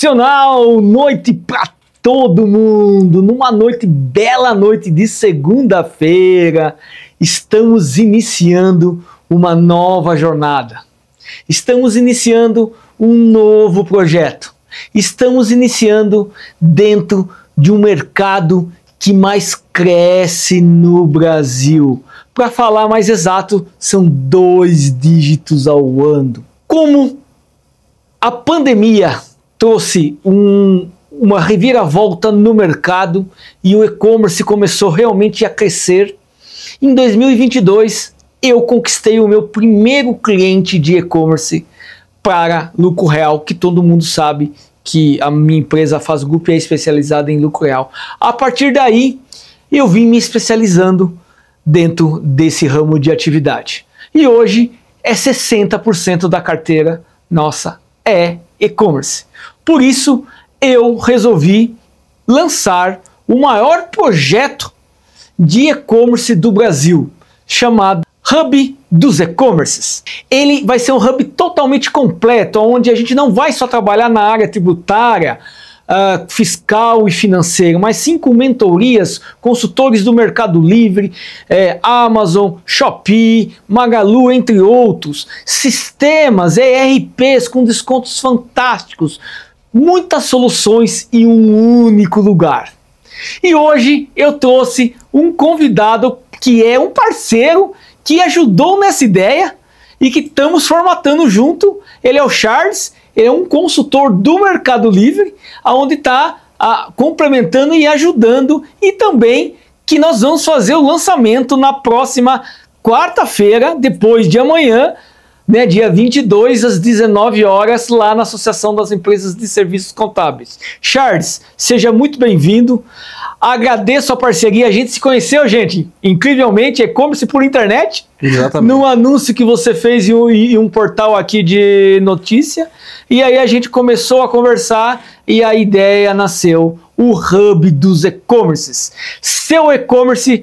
Excepcional noite para todo mundo, numa noite, bela noite de segunda-feira, estamos iniciando uma nova jornada, estamos iniciando um novo projeto, estamos iniciando dentro de um mercado que mais cresce no Brasil. Para falar mais exato, são 2 dígitos ao ano. Como a pandemia trouxe uma reviravolta no mercado e o e-commerce começou realmente a crescer, em 2022 eu conquistei o meu primeiro cliente de e-commerce para lucro real, que todo mundo sabe que a minha empresa Faz Group é especializada em lucro real. A partir daí eu vim me especializando dentro desse ramo de atividade. E hoje é 60% da carteira nossa é e-commerce. Por isso eu resolvi lançar o maior projeto de e-commerce do Brasil, chamado Hub dos E-Commerces. Ele vai ser um hub totalmente completo, onde a gente não vai só trabalhar na área tributária, fiscal e financeiro, mas sim com mentorias, consultores do Mercado Livre, Amazon, Shopee, Magalu, entre outros, sistemas, ERPs com descontos fantásticos, muitas soluções em um único lugar. E hoje eu trouxe um convidado que é um parceiro que ajudou nessa ideia e que estamos formatando junto. Ele é o Charles, ele é um consultor do Mercado Livre, onde está complementando e ajudando, e também que nós vamos fazer o lançamento na próxima quarta-feira, depois de amanhã, né, dia 22 às 19 horas, lá na Associação das Empresas de Serviços Contábeis. Charles, seja muito bem-vindo. Agradeço a parceria. A gente se conheceu, gente, incrivelmente, e-commerce por internet. Exatamente. Num anúncio que você fez em um portal aqui de notícia. E aí a gente começou a conversar e a ideia nasceu, o Hub dos E-Commerces. Seu e-commerce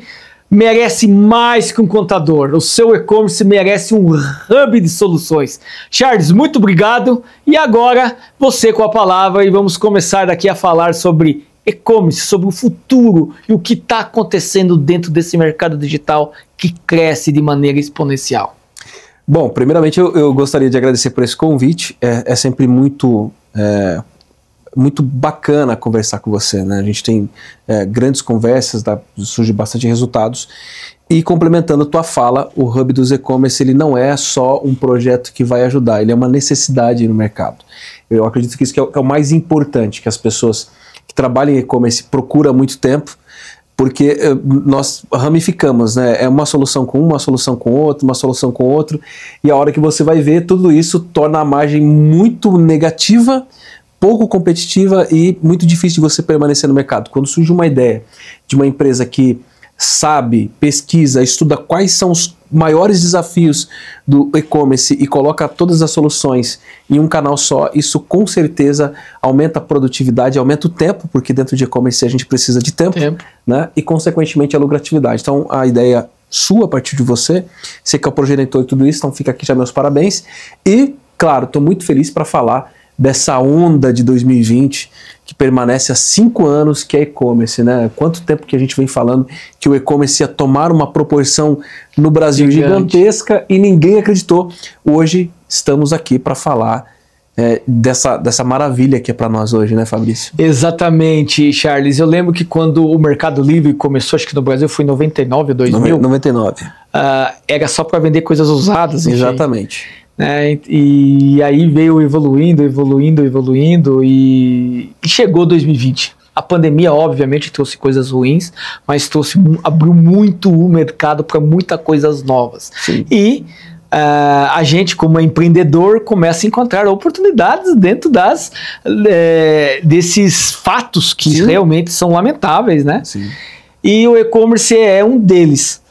merece mais que um contador. O seu e-commerce merece um hub de soluções. Charles, muito obrigado. E agora você com a palavra, e vamos começar daqui a falar sobre e-commerce, sobre o futuro e o que está acontecendo dentro desse mercado digital que cresce de maneira exponencial. Bom, primeiramente eu gostaria de agradecer por esse convite. É sempre muito bacana conversar com você, né? A gente tem grandes conversas, surge bastante resultados. E complementando a tua fala, o Hub dos E-Commerce, ele não é só um projeto que vai ajudar, ele é uma necessidade no mercado. Eu acredito que isso que é o mais importante, que as pessoas que trabalham em e-commerce procuram há muito tempo, porque nós ramificamos, né? É uma solução com uma solução com outra, uma solução com outro, e a hora que você vai ver, tudo isso torna a margem muito negativa, pouco competitiva e muito difícil de você permanecer no mercado. Quando surge uma ideia de uma empresa que sabe, pesquisa, estuda quais são os maiores desafios do e-commerce e coloca todas as soluções em um canal só, isso com certeza aumenta a produtividade, aumenta o tempo, porque dentro de e-commerce a gente precisa de tempo. Né? E consequentemente a lucratividade. Então a ideia sua a partir de você que é o progenitor de tudo isso, então fica aqui já meus parabéns. E, claro, estou muito feliz para falar dessa onda de 2020 que permanece há 5 anos, que é e-commerce, né? Quanto tempo que a gente vem falando que o e-commerce ia tomar uma proporção no Brasil gigantesca e ninguém acreditou. Hoje estamos aqui para falar dessa maravilha que é para nós hoje, né, Fabrício? Exatamente, Charles. Eu lembro que quando o Mercado Livre começou, acho que no Brasil foi em 99, 2000. 99. Era só para vender coisas usadas. Enfim. Exatamente. E aí veio evoluindo e chegou 2020. A pandemia obviamente trouxe coisas ruins, mas abriu muito o mercado para muitas coisas novas. Sim. E a gente, como empreendedor, começa a encontrar oportunidades dentro desses fatos que Sim. realmente são lamentáveis, né? Sim. E o e-commerce é um deles.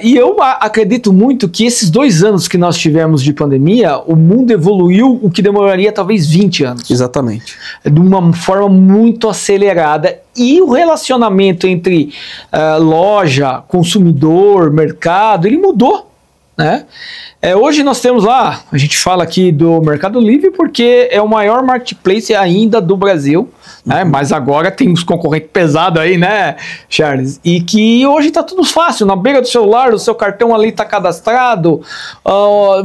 E eu acredito muito que esses 2 anos que nós tivemos de pandemia, o mundo evoluiu o que demoraria talvez 20 anos. Exatamente. De uma forma muito acelerada. E o relacionamento entre loja, consumidor, mercado, ele mudou. né? Hoje nós temos lá, a gente fala aqui do Mercado Livre porque é o maior marketplace ainda do Brasil, né? Mas agora tem uns concorrentes pesados aí, né, Charles? E que hoje tá tudo fácil, na beira do celular, o seu cartão ali tá cadastrado,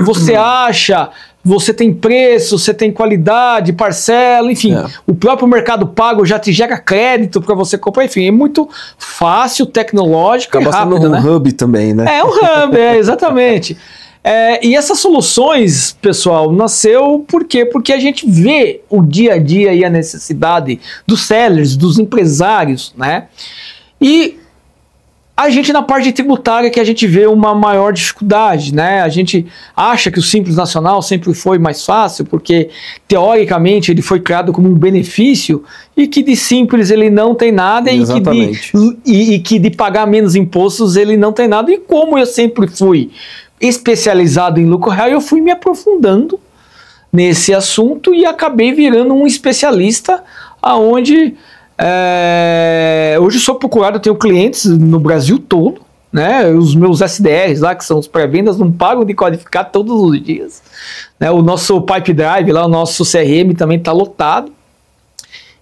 você acha, você tem preço, você tem qualidade, parcela, enfim, o próprio Mercado Pago já te gera crédito para você comprar, enfim, é muito fácil, tecnológico e rápido, né? Um hub também, né? É um hub, exatamente. E essas soluções, pessoal, nasceu por quê? Porque a gente vê o dia a dia e a necessidade dos sellers, dos empresários, né? E a gente, na parte tributária, que a gente vê uma maior dificuldade, né? A gente acha que o Simples Nacional sempre foi mais fácil, porque, teoricamente, ele foi criado como um benefício e que de simples ele não tem nada e que de pagar menos impostos ele não tem nada. E como eu sempre fui especializado em lucro real, eu fui me aprofundando nesse assunto e acabei virando um especialista aonde hoje eu sou procurado, eu tenho clientes no Brasil todo, né? Os meus SDRs lá, que são os pré-vendas, não pagam de qualificar todos os dias, né? O nosso Pipe Drive lá, o nosso CRM também está lotado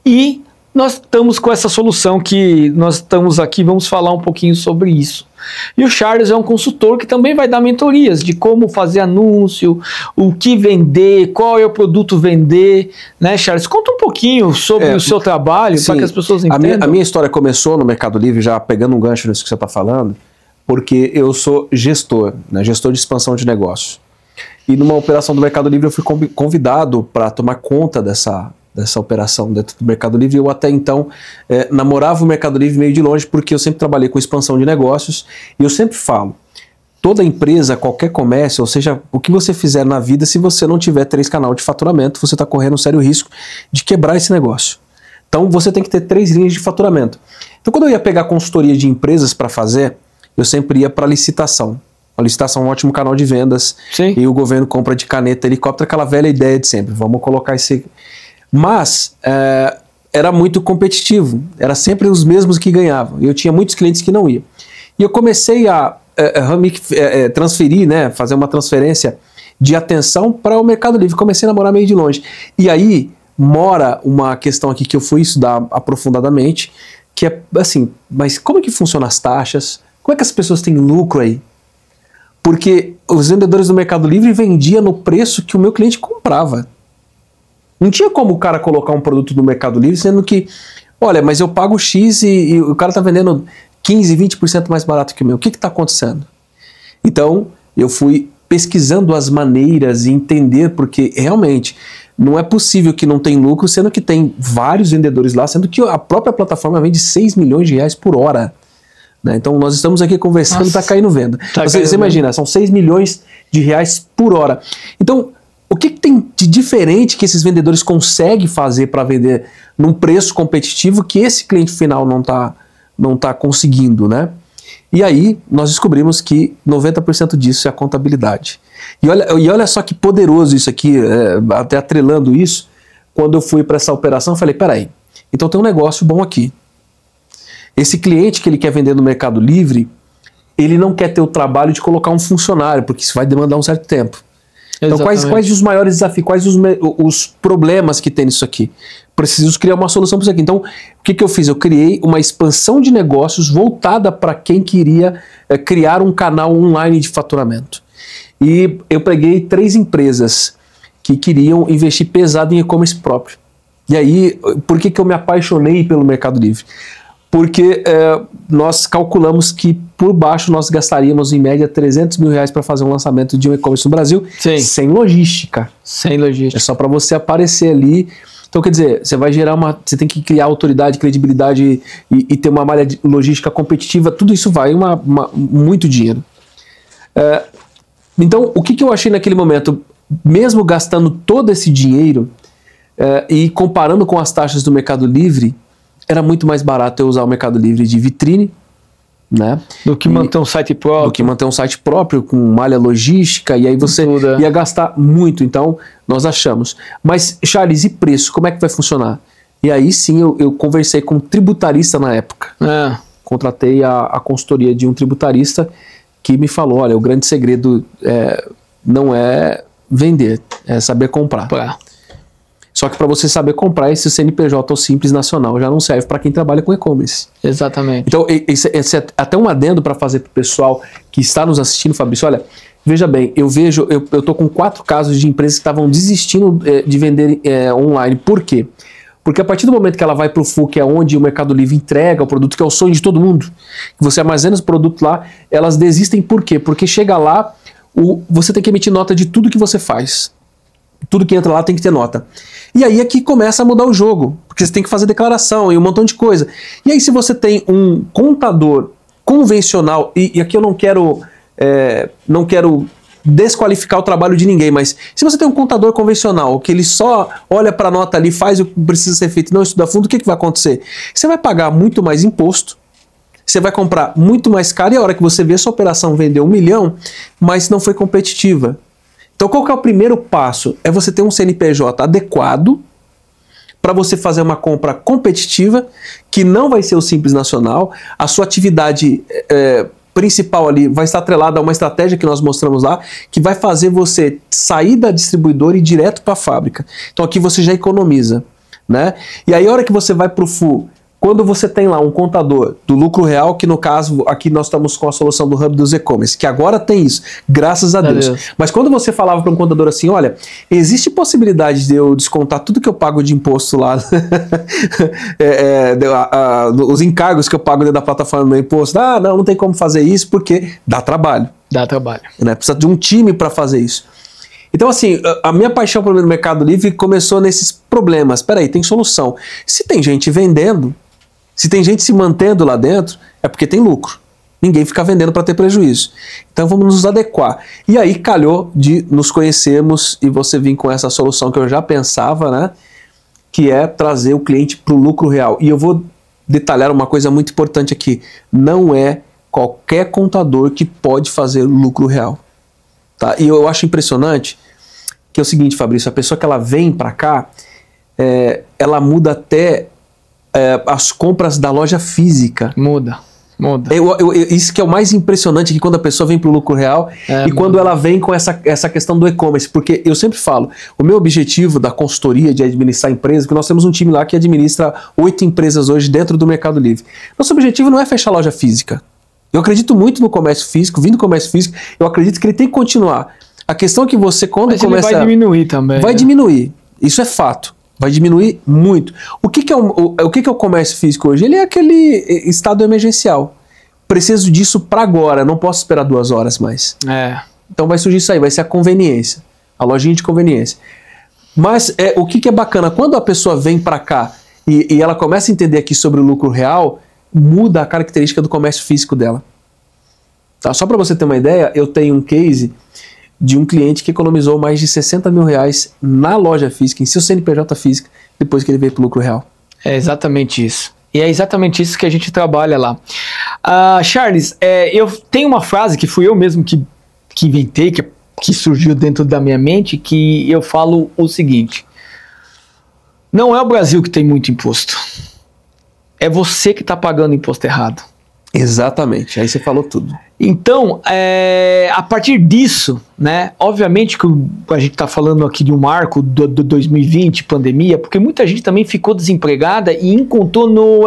e nós estamos com essa solução que nós estamos aqui, vamos falar um pouquinho sobre isso. E o Charles é um consultor que também vai dar mentorias de como fazer anúncio, o que vender, qual é o produto vender, né, Charles? Conta um pouquinho sobre o seu trabalho, para que as pessoas entendam. A minha história começou no Mercado Livre, já pegando um gancho nisso que você está falando, porque eu sou gestor, né, gestor de expansão de negócios. E numa operação do Mercado Livre eu fui convidado para tomar conta dessa operação dentro do Mercado Livre. Eu até então namorava o Mercado Livre meio de longe, porque eu sempre trabalhei com expansão de negócios, e eu sempre falo, toda empresa, qualquer comércio, ou seja, o que você fizer na vida, se você não tiver 3 canais de faturamento, você está correndo um sério risco de quebrar esse negócio. Então você tem que ter 3 linhas de faturamento. Então quando eu ia pegar consultoria de empresas para fazer, eu sempre ia para licitação. A licitação é um ótimo canal de vendas. Sim. E o governo compra de caneta, helicóptero, aquela velha ideia de sempre, vamos colocar esse... Mas era muito competitivo, era sempre os mesmos que ganhavam. Eu tinha muitos clientes que não iam. E eu comecei a transferir, né, fazer uma transferência de atenção para o Mercado Livre. Comecei a namorar meio de longe. E aí mora uma questão aqui que eu fui estudar aprofundadamente, que é assim, mas como é que funcionam as taxas? Como é que as pessoas têm lucro aí? Porque os vendedores do Mercado Livre vendiam no preço que o meu cliente comprava. Não tinha como o cara colocar um produto no Mercado Livre sendo que, olha, mas eu pago X e o cara está vendendo 15, 20% mais barato que o meu. O que está acontecendo? Então, eu fui pesquisando as maneiras e entender, porque realmente não é possível que não tem lucro, sendo que tem vários vendedores lá, sendo que a própria plataforma vende 6 milhões de reais por hora. Né? Então, nós estamos aqui conversando e está caindo venda. Você imagina, são 6 milhões de reais por hora. Então, o que tem de diferente que esses vendedores conseguem fazer para vender num preço competitivo que esse cliente final não tá conseguindo, né? E aí nós descobrimos que 90% disso é a contabilidade. E olha só que poderoso isso aqui, até atrelando isso, quando eu fui para essa operação, eu falei, peraí, então tem um negócio bom aqui. Esse cliente que ele quer vender no Mercado Livre, ele não quer ter o trabalho de colocar um funcionário, porque isso vai demandar um certo tempo. Então, quais os maiores desafios, quais os problemas que tem nisso aqui? Preciso criar uma solução para isso aqui. Então, o que eu fiz? Eu criei uma expansão de negócios voltada para quem queria criar um canal online de faturamento. E eu peguei 3 empresas que queriam investir pesado em e-commerce próprio. E aí, por que eu me apaixonei pelo Mercado Livre? Porque nós calculamos que por baixo nós gastaríamos em média 300 mil reais para fazer um lançamento de um e-commerce no Brasil. Sim. Sem logística. Sem logística. É só para você aparecer ali. Então, quer dizer, você vai gerar você tem que criar autoridade, credibilidade e ter uma malha de logística competitiva. Tudo isso vai muito dinheiro. Então, o que eu achei naquele momento? Mesmo gastando todo esse dinheiro e comparando com as taxas do Mercado Livre, era muito mais barato eu usar o Mercado Livre de vitrine, né? Do que manter um site próprio. Do que manter um site próprio com malha logística, e aí você ia gastar muito. Então, nós achamos. Mas, Charles, e preço? Como é que vai funcionar? E aí sim, eu conversei com um tributarista na época. Contratei a consultoria de um tributarista que me falou, olha, o grande segredo não é vender, é saber comprar. Só que para você saber comprar, esse CNPJ ou Simples Nacional já não serve para quem trabalha com e-commerce. Exatamente. Então, esse é até um adendo para fazer para o pessoal que está nos assistindo, Fabrício. Olha, veja bem, eu estou com 4 casos de empresas que estavam desistindo de vender online. Por quê? Porque a partir do momento que ela vai para o FU, que é onde o Mercado Livre entrega o produto, que é o sonho de todo mundo, que você armazena os produtos lá, elas desistem por quê? Porque chega lá, você tem que emitir nota de tudo que você faz. Tudo que entra lá tem que ter nota. E aí é que começa a mudar o jogo, porque você tem que fazer declaração e um montão de coisa. E aí se você tem um contador convencional, e aqui eu não quero desqualificar o trabalho de ninguém, mas se você tem um contador convencional, que ele só olha para a nota ali, faz o que precisa ser feito e não estuda a fundo, o que vai acontecer? Você vai pagar muito mais imposto, você vai comprar muito mais caro, e a hora que você vê a sua operação vendeu 1 milhão, mas não foi competitiva. Então qual que é o primeiro passo? É você ter um CNPJ adequado para você fazer uma compra competitiva, que não vai ser o Simples Nacional, a sua atividade principal ali vai estar atrelada a uma estratégia que nós mostramos lá, que vai fazer você sair da distribuidora e ir direto para a fábrica. Então aqui você já economiza, né? E aí a hora que você vai para o FU, quando você tem lá um contador do lucro real, que no caso aqui nós estamos com a solução do Hub dos e-commerce, que agora tem isso, graças a Deus. Mas quando você falava para um contador assim, olha, existe possibilidade de eu descontar tudo que eu pago de imposto lá, os encargos que eu pago dentro da plataforma do meu imposto, não tem como fazer isso porque dá trabalho. Dá trabalho. Né? Precisa de um time para fazer isso. Então, assim, a minha paixão pelo Mercado Livre começou nesses problemas. Peraí, tem solução. Se tem gente vendendo, se tem gente se mantendo lá dentro, é porque tem lucro. Ninguém fica vendendo para ter prejuízo. Então vamos nos adequar. E aí calhou de nos conhecermos e você vir com essa solução que eu já pensava, né? Que é trazer o cliente para o lucro real. E eu vou detalhar uma coisa muito importante aqui. Não é qualquer contador que pode fazer lucro real. Tá? E eu acho impressionante que é o seguinte, Fabrício, a pessoa que ela vem para cá, ela muda até as compras da loja física. Muda. Isso que é o mais impressionante, que quando a pessoa vem para o lucro real e quando ela vem com essa questão do e-commerce, porque eu sempre falo, o meu objetivo da consultoria de administrar empresas, que nós temos um time lá que administra 8 empresas hoje dentro do Mercado Livre. Nosso objetivo não é fechar loja física. Eu acredito muito no comércio físico, vindo do comércio físico, eu acredito que ele tem que continuar. A questão é que você, quando começa... Ele vai diminuir também. Vai diminuir, isso é fato. Vai diminuir muito. O que é o comércio físico hoje? Ele é aquele estado emergencial. Preciso disso para agora, não posso esperar 2 horas mais. Então vai surgir isso aí, vai ser a conveniência, a lojinha de conveniência. Mas o que é bacana, quando a pessoa vem para cá e ela começa a entender aqui sobre o lucro real, muda a característica do comércio físico dela. Tá? Só para você ter uma ideia, eu tenho um case de um cliente que economizou mais de 60 mil reais na loja física, em seu CNPJ física, depois que ele veio para o lucro real. É exatamente isso. E é exatamente isso que a gente trabalha lá. Charles, eu tenho uma frase que fui eu mesmo que inventei, que surgiu dentro da minha mente, que eu falo o seguinte: não é o Brasil que tem muito imposto. É você que está pagando imposto errado. Exatamente, aí você falou tudo. Então, a partir disso, né, obviamente que a gente está falando aqui de um marco do 2020, pandemia, porque muita gente também ficou desempregada e encontrou no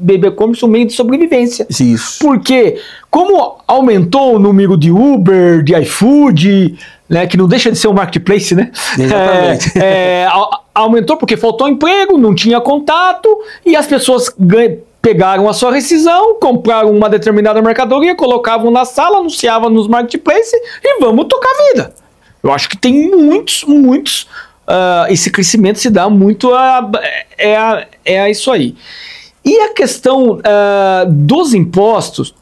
BB Commerce um meio de sobrevivência. Isso. Porque como aumentou o número de Uber, de iFood, né, que não deixa de ser um marketplace, né? Exatamente. Aumentou porque faltou emprego, não tinha contato e as pessoas pegaram a sua rescisão, compraram uma determinada mercadoria, colocavam na sala, anunciavam nos marketplaces e vamos tocar a vida. Eu acho que tem muitos, esse crescimento se dá muito a isso aí. E a questão dos impostos,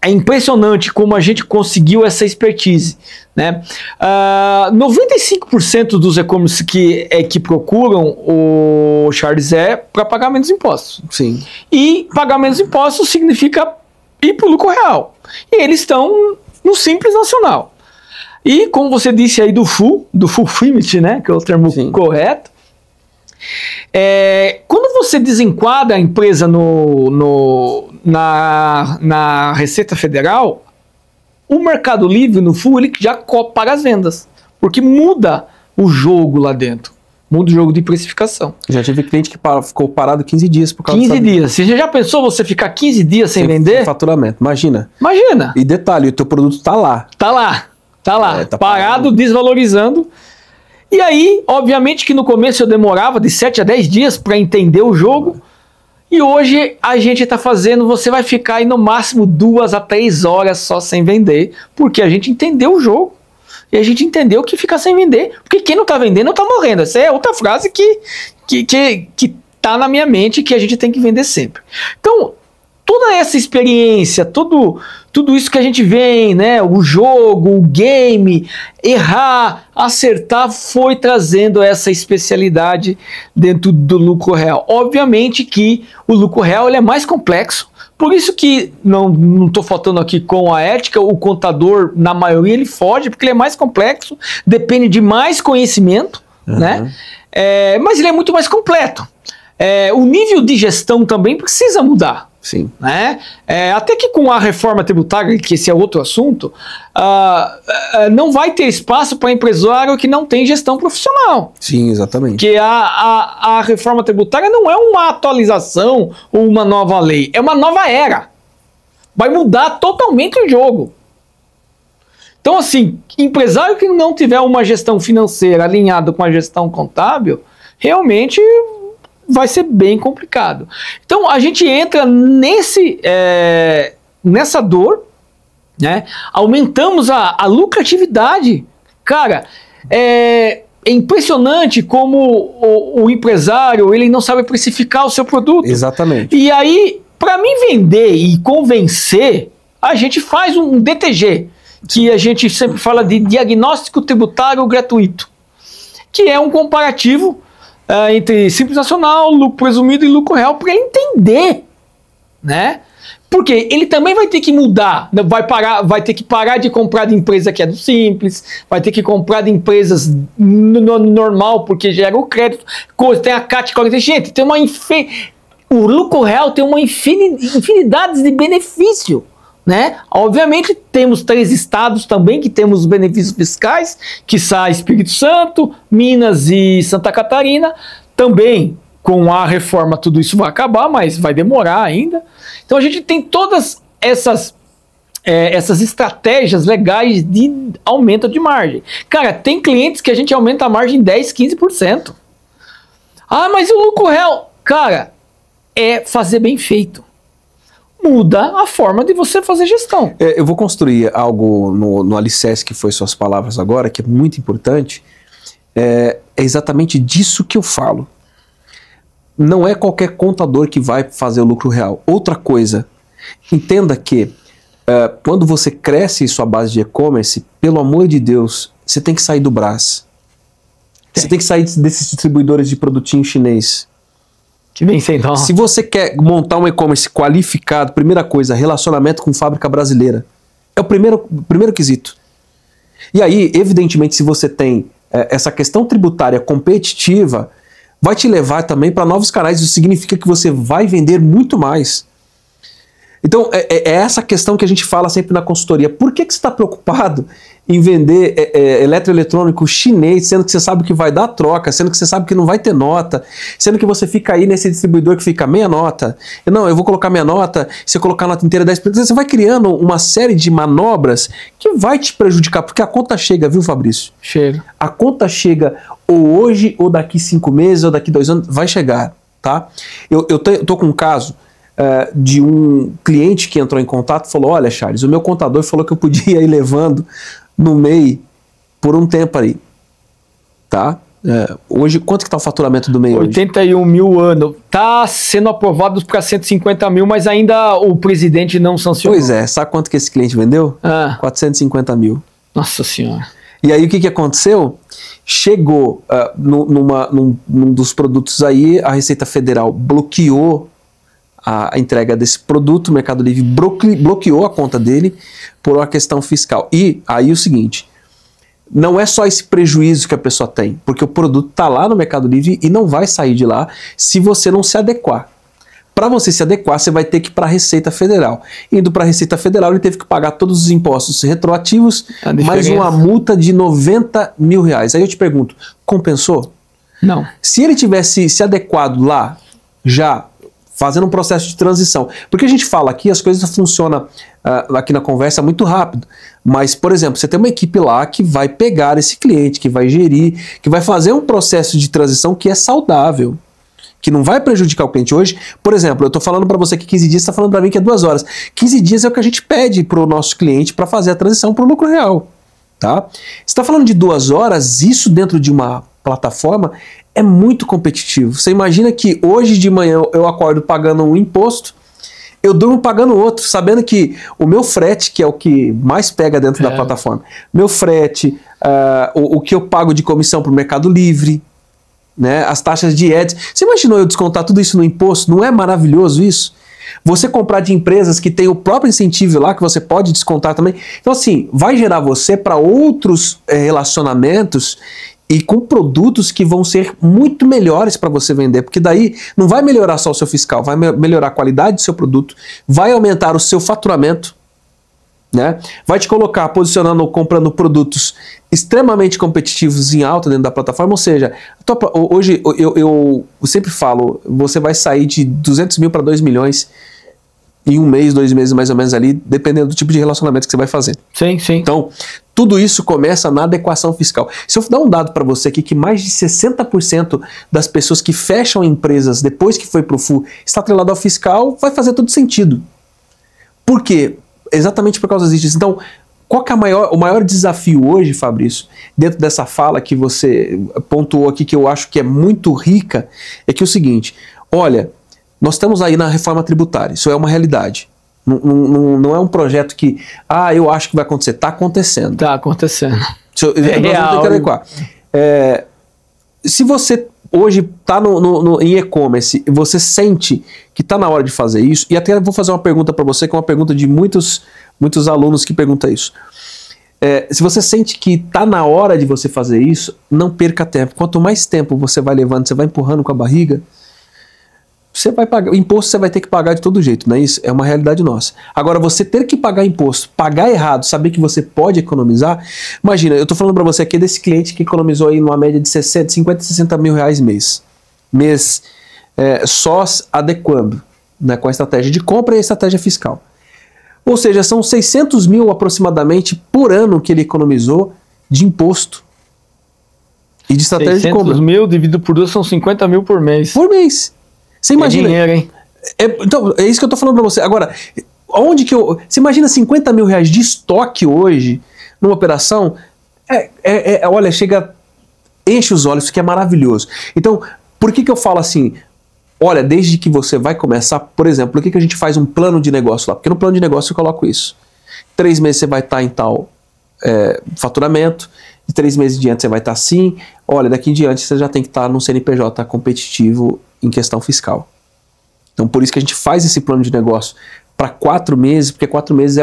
é impressionante como a gente conseguiu essa expertise, né? 95% dos e-commerce que procuram o Charles para pagar menos impostos. Sim. E pagar menos impostos significa ir para o lucro real. E eles estão no Simples Nacional. E como você disse aí do fulfillment, né? Que é o termo Sim. correto. Quando você desenquadra a empresa na Receita Federal, o Mercado Livre, no full, ele já paga as vendas, porque muda o jogo lá dentro, muda o jogo de precificação. Já tive cliente que ficou parado 15 dias por causa 15 dias. Você já pensou você ficar 15 dias sem vender? Faturamento, imagina. Imagina. E detalhe, o teu produto tá lá. Tá lá. Tá parado, desvalorizando. E aí, obviamente que no começo eu demorava de 7 a 10 dias para entender o jogo. E hoje a gente está fazendo, você vai ficar aí no máximo 2 a 3 horas só sem vender, porque a gente entendeu o jogo. E a gente entendeu que fica sem vender, porque quem não está vendendo não está morrendo. Essa é outra frase que tá na minha mente, que a gente tem que vender sempre. Então, toda essa experiência, tudo isso que a gente vem, né, o jogo, o game, errar, acertar, foi trazendo essa especialidade dentro do lucro real. Obviamente que o lucro real ele é mais complexo, por isso que não estou faltando aqui com a ética, o contador, na maioria, ele foge, porque ele é mais complexo, depende de mais conhecimento, né? Mas ele é muito mais completo. O nível de gestão também precisa mudar. Sim. Né? Até que com a reforma tributária, que esse é outro assunto, não vai ter espaço para empresário que não tem gestão profissional. Sim, exatamente. Porque a reforma tributária não é uma atualização ou uma nova lei, é uma nova era. Vai mudar totalmente o jogo. Então, assim, empresário que não tiver uma gestão financeira alinhada com a gestão contábil, realmente vai ser bem complicado. Então a gente entra nessa dor, né? Aumentamos a lucratividade. Cara, é impressionante como o empresário ele não sabe precificar o seu produto. Exatamente. E aí, para mim vender e convencer, a gente faz um DTG, que a gente sempre fala de diagnóstico tributário gratuito, que é um comparativo entre Simples Nacional, lucro presumido e lucro real, para ele entender, né? Porque ele também vai ter que mudar, vai ter que parar de comprar de empresa que é do Simples, vai ter que comprar de empresas normal, porque gera o crédito, tem a CAT 40, gente, tem o lucro real tem uma infinidade de benefício, né? Obviamente temos 3 estados também que temos os benefícios fiscais, que são Espírito Santo, Minas e Santa Catarina. Também com a reforma tudo isso vai acabar, mas vai demorar ainda. Então a gente tem todas essas estratégias legais de aumento de margem. Cara, tem clientes que a gente aumenta a margem em 10, 15%. Ah, mas o lucro real, cara, é fazer bem feito. Muda a forma de você fazer gestão. Eu vou construir algo no alicerce, que foi suas palavras agora, que é muito importante. É exatamente disso que eu falo. Não é qualquer contador que vai fazer o lucro real. Outra coisa, entenda que quando você cresce sua base de e-commerce, pelo amor de Deus, você tem que sair do Brás. Você tem que sair desses distribuidores de produtinho chinês. Que vem sem dó. Se você quer montar um e-commerce qualificado, primeira coisa, relacionamento com fábrica brasileira. É o primeiro quesito. E aí, evidentemente, se você tem essa questão tributária competitiva, vai te levar também para novos canais. Isso significa que você vai vender muito mais. Então, é essa questão que a gente fala sempre na consultoria. Por que você está preocupado em vender eletroeletrônico chinês, sendo que você sabe que vai dar troca, sendo que você sabe que não vai ter nota, sendo que você fica aí nesse distribuidor que fica meia nota? Não, eu vou colocar meia nota, se eu colocar a nota inteira 10%, você vai criando uma série de manobras que vai te prejudicar, porque a conta chega, viu, Fabrício? Chega. A conta chega ou hoje, ou daqui 5 meses, ou daqui 2 anos, vai chegar, tá? Eu tô com um caso de um cliente que entrou em contato e falou: olha, Charles, o meu contador falou que eu podia ir levando no MEI por um tempo aí, tá? Hoje, quanto que tá o faturamento do MEI 81 hoje? mil ano. Tá sendo aprovado para 150 mil, mas ainda o presidente não sancionou. Pois é, sabe quanto que esse cliente vendeu? 450 mil. Nossa Senhora. E aí o que aconteceu? Chegou num dos produtos aí, a Receita Federal bloqueou a entrega desse produto, o Mercado Livre bloqueou a conta dele por uma questão fiscal. E aí o seguinte, não é só esse prejuízo que a pessoa tem, porque o produto está lá no Mercado Livre e não vai sair de lá se você não se adequar. Para você se adequar, você vai ter que ir para a Receita Federal. Indo para a Receita Federal, ele teve que pagar todos os impostos retroativos, mais uma multa de R$90 mil. Aí eu te pergunto, compensou? Não. Se ele tivesse se adequado lá, já fazendo um processo de transição, porque a gente fala aqui, as coisas funcionam aqui na conversa muito rápido, mas, por exemplo, você tem uma equipe lá que vai pegar esse cliente, que vai gerir, que vai fazer um processo de transição que é saudável, que não vai prejudicar o cliente hoje. Por exemplo, eu estou falando para você que 15 dias, você está falando para mim que é 2 horas. 15 dias é o que a gente pede para o nosso cliente para fazer a transição para o lucro real. Tá? Você está falando de 2 horas, isso dentro de uma plataforma é muito competitivo. Você imagina que hoje de manhã eu acordo pagando um imposto, eu durmo pagando outro, sabendo que o meu frete, que é o que mais pega dentro da plataforma, meu frete, o que eu pago de comissão para o Mercado Livre, né, as taxas de ads. Você imaginou eu descontar tudo isso no imposto? Não é maravilhoso isso? Você comprar de empresas que tem o próprio incentivo lá, que você pode descontar também. Então assim, vai gerar você para outros relacionamentos e com produtos que vão ser muito melhores para você vender, porque daí não vai melhorar só o seu fiscal, vai melhorar a qualidade do seu produto, vai aumentar o seu faturamento, né? Vai te colocar posicionando ou comprando produtos extremamente competitivos em alta dentro da plataforma, ou seja, hoje eu sempre falo, você vai sair de 200 mil para 2 milhões em 1 mês, 2 meses mais ou menos ali, dependendo do tipo de relacionamento que você vai fazer. Sim, sim. Então, tudo isso começa na adequação fiscal. Se eu dar um dado para você aqui, que mais de 60% das pessoas que fecham empresas depois que foi para o FU está atrelado ao fiscal, vai fazer todo sentido. Por quê? Exatamente por causa disso. Então, qual que é o maior desafio hoje, Fabrício, dentro dessa fala que você pontuou aqui, que eu acho que é muito rica, é que é o seguinte, olha, nós estamos aí na reforma tributária, isso é uma realidade. Não é um projeto que, eu acho que vai acontecer. Está acontecendo. Está acontecendo. Nós vamos ter que adequar. Se você hoje está em e-commerce e você sente que está na hora de fazer isso, e até vou fazer uma pergunta para você, que é uma pergunta de muitos alunos que perguntam isso. Se você sente que está na hora de você fazer isso, não perca tempo. Quanto mais tempo você vai levando, você vai empurrando com a barriga, você vai pagar, imposto você vai ter que pagar de todo jeito, não é isso? É uma realidade nossa. Agora, você ter que pagar imposto, pagar errado, saber que você pode economizar, imagina, eu estou falando para você aqui desse cliente que economizou aí numa média de 50, 60 mil reais mês, só adequando, né, com a estratégia de compra e a estratégia fiscal. Ou seja, são 600 mil aproximadamente por ano que ele economizou de imposto e de estratégia de compra. 600 mil dividido por 2 são 50 mil por mês. Por mês. Você imagina, dinheiro, hein? Então, é isso que eu tô falando pra você. Agora, você imagina 50 mil reais de estoque hoje, numa operação, olha, enche os olhos, que é maravilhoso. Então, por que eu falo assim, olha, desde que você vai começar, por exemplo, por que a gente faz um plano de negócio lá? Porque no plano de negócio eu coloco isso. 3 meses você vai estar em tal faturamento, de 3 meses em diante você vai estar assim, olha, daqui em diante você já tem que estar num CNPJ competitivo em questão fiscal. Então, por isso que a gente faz esse plano de negócio para 4 meses, porque 4 meses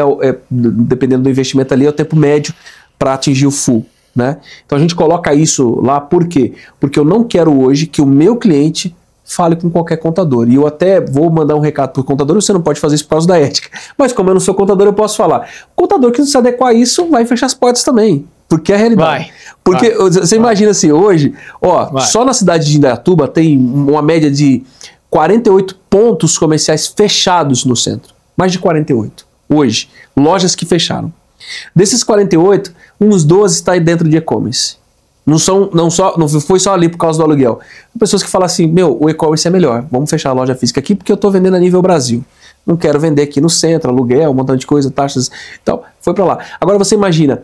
dependendo do investimento ali, é o tempo médio para atingir o full, né? Então a gente coloca isso lá, por quê? Porque eu não quero hoje que o meu cliente fale com qualquer contador. E eu até vou mandar um recado para o contador, você não pode fazer isso por causa da ética. Mas como eu não sou contador, eu posso falar. O contador que não se adequar a isso vai fechar as portas também. Porque é a realidade. Porque você imagina assim, hoje, só na cidade de Indaiatuba tem uma média de 48 pontos comerciais fechados no centro. Mais de 48. Hoje. Lojas que fecharam. Desses 48, uns 12 estão aí dentro de e-commerce. Não foi só ali por causa do aluguel. Pessoas que falam assim, o e-commerce é melhor. Vamos fechar a loja física aqui porque eu estou vendendo a nível Brasil. Não quero vender aqui no centro, aluguel, um montão de coisa, taxas. Então, foi para lá. Agora você imagina,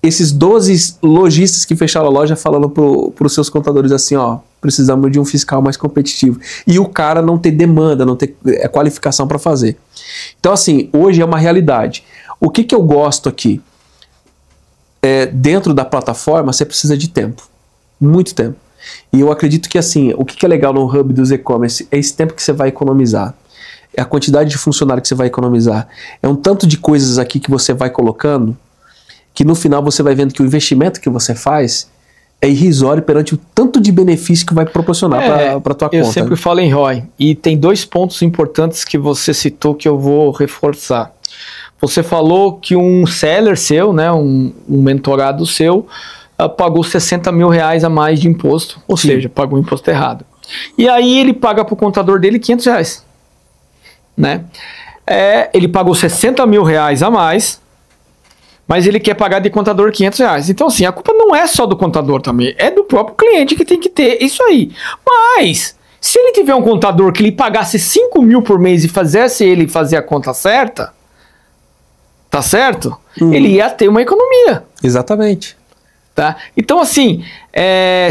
esses 12 lojistas que fecharam a loja falando para os seus contadores assim, precisamos de um fiscal mais competitivo. E o cara não ter demanda, não ter qualificação para fazer. Então assim, hoje é uma realidade. O que eu gosto aqui? Dentro da plataforma você precisa de tempo. Muito tempo. E eu acredito que assim, o que é legal no hub dos e-commerce é esse tempo que você vai economizar. É a quantidade de funcionário que você vai economizar. É um tanto de coisas aqui que você vai colocando que no final você vai vendo que o investimento que você faz é irrisório perante o tanto de benefício que vai proporcionar para tua conta. Eu sempre falo em ROI, e tem 2 pontos importantes que você citou que eu vou reforçar. Você falou que um seller seu, né, um mentorado seu, pagou 60 mil reais a mais de imposto, ou seja, pagou o imposto errado. E aí ele paga para o contador dele 500 reais. Né? Ele pagou 60 mil reais a mais, mas ele quer pagar de contador 500 reais. Então, assim, a culpa não é só do contador também, é do próprio cliente que tem que ter isso aí. Mas, se ele tiver um contador que lhe pagasse 5 mil por mês e fizesse ele fazer a conta certa, tá certo? Ele ia ter uma economia. Exatamente. Tá? Então, assim,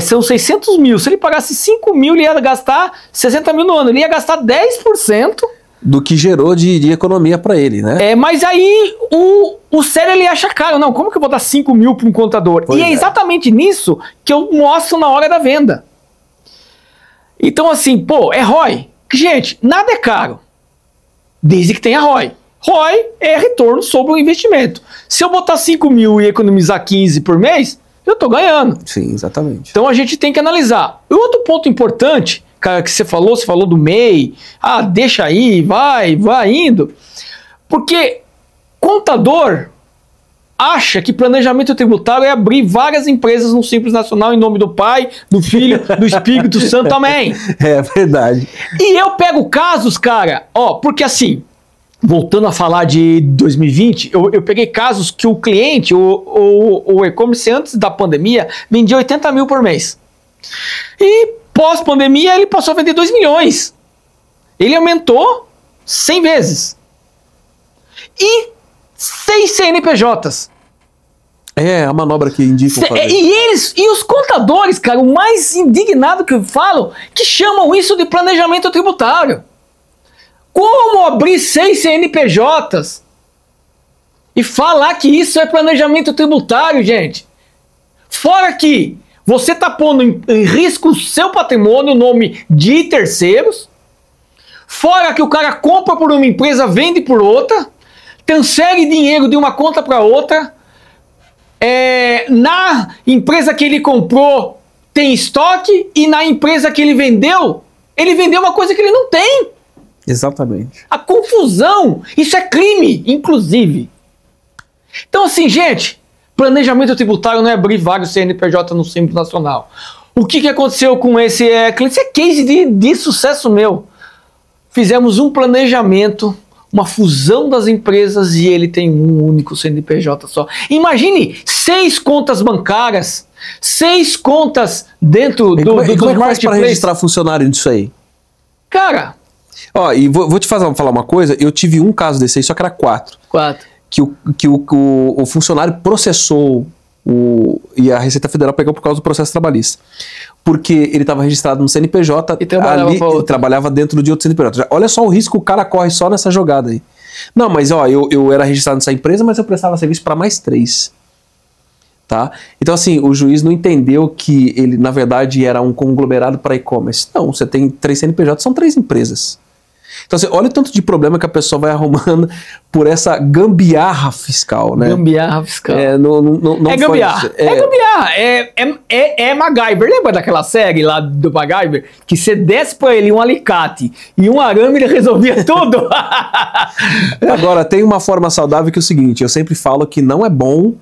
são 600 mil. Se ele pagasse 5 mil, ele ia gastar 60 mil no ano. Ele ia gastar 10% do que gerou de economia para ele, né? Mas aí o sério ele acha caro. Não, como que eu vou dar 5 mil para um contador? Pois é exatamente nisso que eu mostro na hora da venda. Então, assim, pô, é ROI. Gente, nada é caro, desde que tenha ROI. ROI é retorno sobre o investimento. Se eu botar 5 mil e economizar 15 por mês, eu tô ganhando. Sim, exatamente. Então a gente tem que analisar. E outro ponto importante, cara, que você falou do MEI, deixa aí, vai indo. Porque contador acha que planejamento tributário é abrir várias empresas no Simples Nacional em nome do Pai, do Filho, do Espírito Santo, amém. É verdade. E eu pego casos, cara, porque assim, voltando a falar de 2020, eu peguei casos que o cliente, o e-commerce antes da pandemia, vendia 80 mil por mês. E pós-pandemia ele passou a vender 2 milhões. Ele aumentou 100 vezes. E 6 CNPJs. É a manobra que indicam fazer. E os contadores, cara, o mais indignado que falam, que chamam isso de planejamento tributário. Como abrir 6 CNPJs e falar que isso é planejamento tributário, gente? Fora que você está pondo em risco o seu patrimônio, o nome de terceiros. Fora que o cara compra por uma empresa, vende por outra, transfere dinheiro de uma conta para outra. Na empresa que ele comprou tem estoque e na empresa que ele vendeu uma coisa que ele não tem. Exatamente. A confusão, isso é crime, inclusive. Então, assim, gente, planejamento tributário não é abrir vários CNPJ no Simples Nacional. O que aconteceu com esse cliente? Isso é case de sucesso meu. Fizemos um planejamento, uma fusão das empresas e ele tem um único CNPJ só. Imagine 6 contas bancárias, 6 contas dentro do como é que faz marketplace para registrar funcionário disso aí? Cara... E vou te falar uma coisa, eu tive um caso desse aí, só que era 4. Que o funcionário processou e a Receita Federal pegou por causa do processo trabalhista. Porque ele estava registrado no CNPJ e trabalhava dentro de outro CNPJ. Olha só o risco que o cara corre só nessa jogada aí. Não, mas eu era registrado nessa empresa, mas eu prestava serviço para mais 3. Tá? Então, assim, o juiz não entendeu que ele, na verdade, era um conglomerado para e-commerce. Não, você tem 3 CNPJ, são 3 empresas. Então, assim, olha o tanto de problema que a pessoa vai arrumando por essa gambiarra fiscal, né? Gambiarra fiscal. Não é gambiarra. É gambiarra. É MacGyver. Lembra daquela série lá do MacGyver? Que você desce pra ele um alicate e um arame ele resolvia tudo? Agora, tem uma forma saudável que é o seguinte, eu sempre falo que não é bom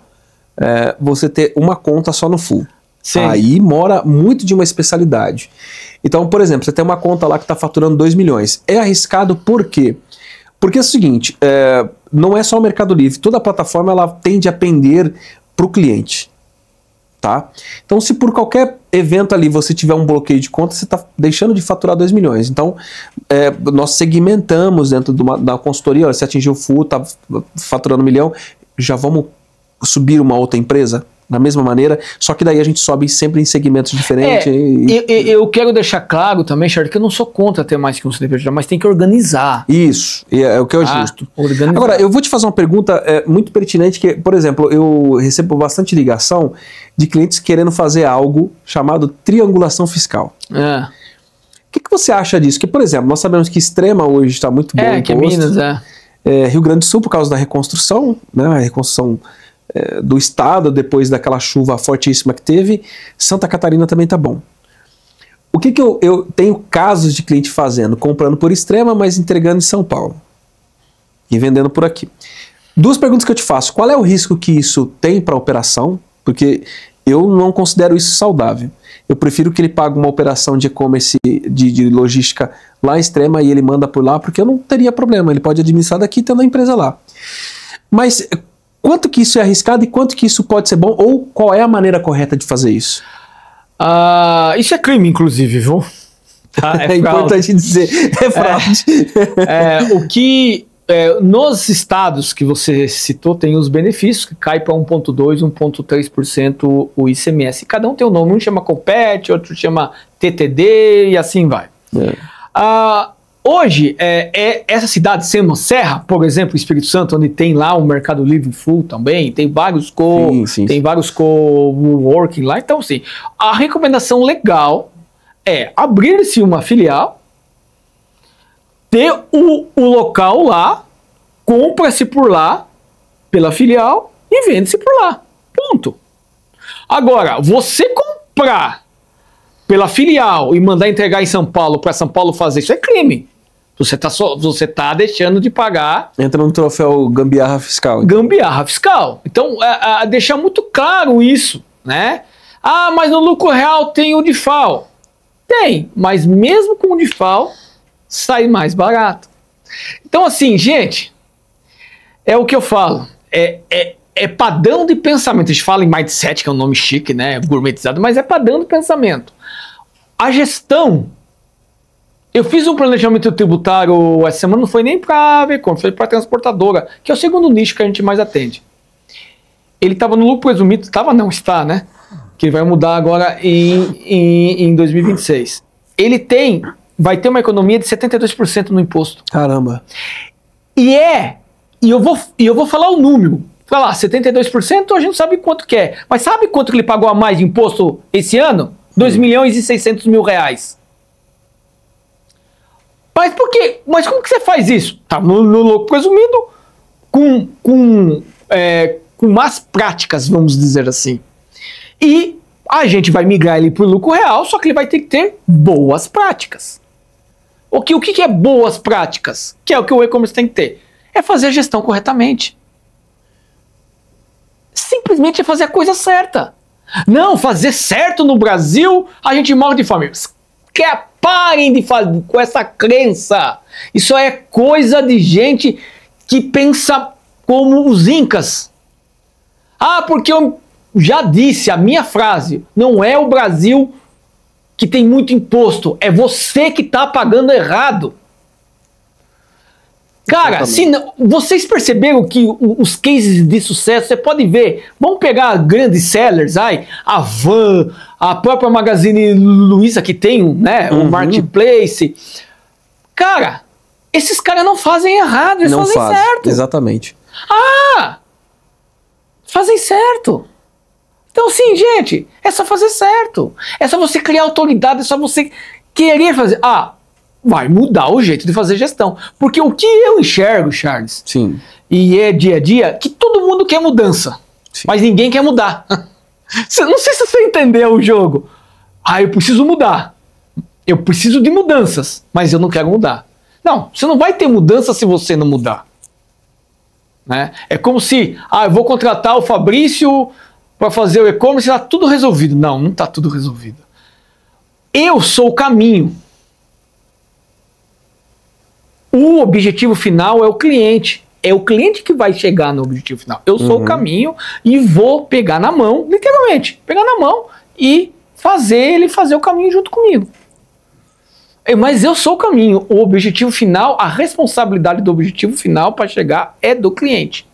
você ter uma conta só no full. Sim. Aí mora muito de uma especialidade. Então, por exemplo, você tem uma conta lá que está faturando 2 milhões. É arriscado por quê? Porque é o seguinte, não é só o Mercado Livre, toda a plataforma ela tende a pender para o cliente. Tá? Então, se por qualquer evento ali você tiver um bloqueio de conta, você está deixando de faturar 2 milhões. Então, nós segmentamos dentro da consultoria, olha, se atingiu o full, está faturando 1 milhão, já vamos subir uma outra empresa? Da mesma maneira, só que daí a gente sobe sempre em segmentos diferentes. Eu quero deixar claro também, Charles, que eu não sou contra ter mais que um CNPJ, mas tem que organizar. Isso, é o que é justo. Organizar. Agora, eu vou te fazer uma pergunta muito pertinente, que, por exemplo, eu recebo bastante ligação de clientes querendo fazer algo chamado triangulação fiscal. O que você acha disso? Que, por exemplo, nós sabemos que Extrema hoje está muito bom. Que é Minas, Rio Grande do Sul, por causa da reconstrução, né? A reconstrução do estado, depois daquela chuva fortíssima que teve. Santa Catarina também tá bom. O que eu tenho casos de cliente fazendo? Comprando por Extrema, mas entregando em São Paulo. E vendendo por aqui. Duas perguntas que eu te faço. Qual é o risco que isso tem para a operação? Porque eu não considero isso saudável. Eu prefiro que ele pague uma operação de e-commerce, de logística lá em Extrema e ele manda por lá, porque eu não teria problema. Ele pode administrar daqui tendo a empresa lá. Mas quanto que isso é arriscado e quanto que isso pode ser bom? Ou qual é a maneira correta de fazer isso? Isso é crime, inclusive, viu? Tá? É importante dizer, é fraude. Nos estados que você citou, tem os benefícios, que cai para 1,2%, 1,3% o ICMS. Cada um tem um nome, um chama Compete, outro chama TTD e assim vai. Hoje, essa cidade sendo uma serra, por exemplo, Espírito Santo, onde tem lá um Mercado Livre full também, tem vários co-working lá. Então, sim, a recomendação legal é abrir-se uma filial, ter o local lá, compra-se por lá, pela filial, e vende-se por lá. Ponto. Agora, você comprar pela filial e mandar entregar em São Paulo para São Paulo fazer isso é crime. Você tá deixando de pagar. Entra no troféu gambiarra fiscal. Gambiarra fiscal. Então, deixar muito claro isso, né? Mas no lucro real tem o DIFAL. Tem, mas mesmo com o DIFAL, sai mais barato. Então, assim, gente, é o que eu falo. É padrão de pensamento. A gente fala em mindset, que é um nome chique, né? Gourmetizado, mas é padrão de pensamento. A gestão. Eu fiz um planejamento tributário essa semana, não foi nem para a Vecom, foi para a transportadora, que é o segundo nicho que a gente mais atende. Ele estava no lucro presumido, está, né? Que vai mudar agora em 2026. Ele vai ter uma economia de 72% no imposto. Caramba. E eu vou falar o número. Falar 72%, a gente não sabe quanto que é. Mas sabe quanto que ele pagou a mais de imposto esse ano? 2.600.000 reais. Mas por quê? Mas como que você faz isso? Tá no lucro presumido, com más práticas, vamos dizer assim. E a gente vai migrar ele para o lucro real, só que ele vai ter que ter boas práticas. O que é boas práticas? Que é o que o e-commerce tem que ter. É fazer a gestão corretamente. Simplesmente é fazer a coisa certa. Não, fazer certo no Brasil, a gente morre de fome. Parem de fazer com essa crença. Isso é coisa de gente que pensa como os incas. Porque eu já disse a minha frase, não é o Brasil que tem muito imposto, é você que está pagando errado. Cara, vocês perceberam que os cases de sucesso, você pode ver, vamos pegar grandes sellers, a Van, a própria Magazine Luiza que tem um marketplace. Cara, esses caras não fazem errado, eles fazem certo. Exatamente. Fazem certo. Então, sim, gente, é só fazer certo. É só você criar autoridade, é só você querer fazer. Vai mudar o jeito de fazer gestão. Porque o que eu enxergo, Charles, sim, e é dia a dia, que todo mundo quer mudança, sim, mas ninguém quer mudar. Não sei se você entendeu o jogo. Eu preciso mudar. Eu preciso de mudanças, mas eu não quero mudar. Não, você não vai ter mudança se você não mudar. Né? É como se, eu vou contratar o Fabrício para fazer o e-commerce e está tudo resolvido. Não está tudo resolvido. Eu sou o caminho. O objetivo final é o cliente. É o cliente que vai chegar no objetivo final. Eu sou o caminho e vou pegar na mão, literalmente, pegar na mão e fazer ele fazer o caminho junto comigo. Mas eu sou o caminho. O objetivo final, a responsabilidade do objetivo final para chegar é do cliente.